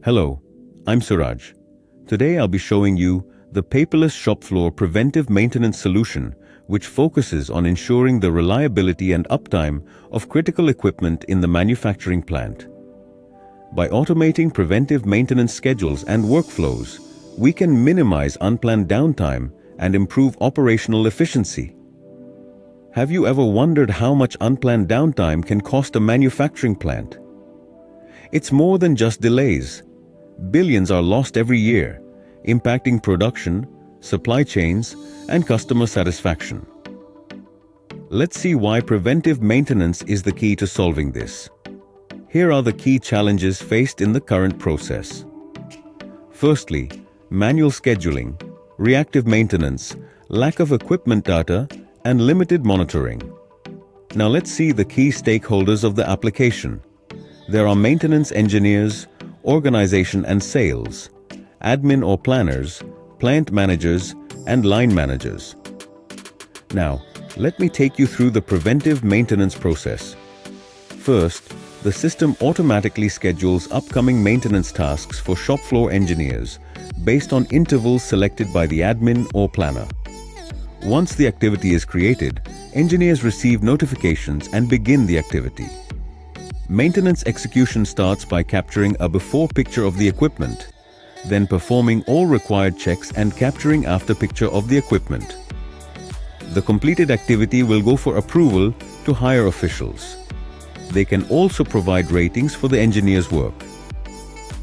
Hello, I'm Suraj. Today I'll be showing you the Paperless Shopfloor Preventive Maintenance solution, which focuses on ensuring the reliability and uptime of critical equipment in the manufacturing plant. By automating preventive maintenance schedules and workflows, we can minimize unplanned downtime and improve operational efficiency. Have you ever wondered how much unplanned downtime can cost a manufacturing plant? It's more than just delays. Billions are lost every year, impacting production, supply chains, and customer satisfaction. Let's see why preventive maintenance is the key to solving this. Here are the key challenges faced in the current process. Firstly, manual scheduling, reactive maintenance, lack of equipment data, and limited monitoring. Now let's see the key stakeholders of the application. There are maintenance engineers, organization and sales, admin or planners, plant managers, and line managers. Now, let me take you through the preventive maintenance process. First, the system automatically schedules upcoming maintenance tasks for shop floor engineers based on intervals selected by the admin or planner. Once the activity is created, engineers receive notifications and begin the activity. Maintenance execution starts by capturing a before picture of the equipment, then performing all required checks and capturing after picture of the equipment. The completed activity will go for approval to higher officials. They can also provide ratings for the engineer's work.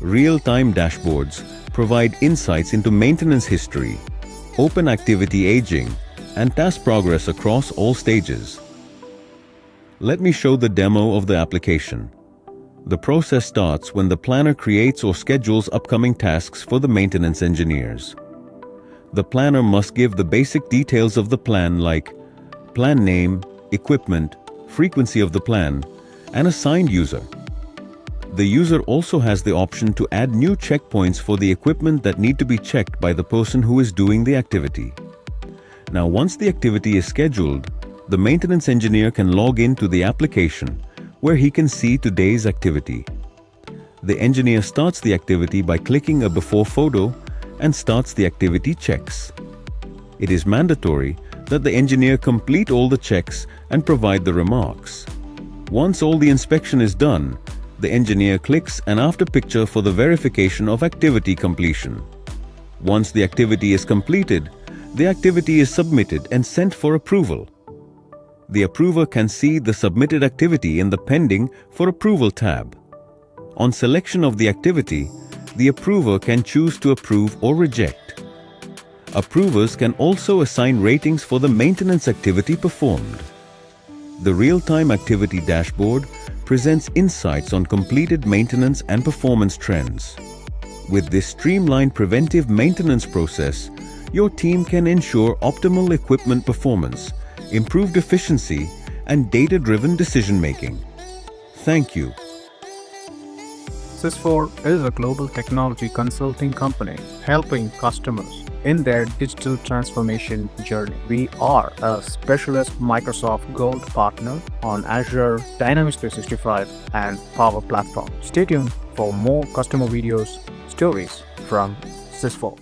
Real-time dashboards provide insights into maintenance history, open activity aging, and task progress across all stages. Let me show the demo of the application. The process starts when the planner creates or schedules upcoming tasks for the maintenance engineers. The planner must give the basic details of the plan like plan name, equipment, frequency of the plan, and assigned user. The user also has the option to add new checkpoints for the equipment that need to be checked by the person who is doing the activity. Now, once the activity is scheduled, the maintenance engineer can log into the application where he can see today's activity. The engineer starts the activity by clicking a before photo and starts the activity checks. It is mandatory that the engineer complete all the checks and provide the remarks. Once all the inspection is done, the engineer clicks an after picture for the verification of activity completion. Once the activity is completed, the activity is submitted and sent for approval. The approver can see the submitted activity in the Pending for Approval tab. On selection of the activity, the approver can choose to approve or reject. Approvers can also assign ratings for the maintenance activity performed. The real-time activity dashboard presents insights on completed maintenance and performance trends. With this streamlined preventive maintenance process, your team can ensure optimal equipment performance, improved efficiency, and data-driven decision-making. Thank you. Sysfore is a global technology consulting company helping customers in their digital transformation journey. We are a specialist Microsoft Gold partner on Azure, Dynamics 365, and Power Platform. Stay tuned for more customer videos, stories from Sysfore.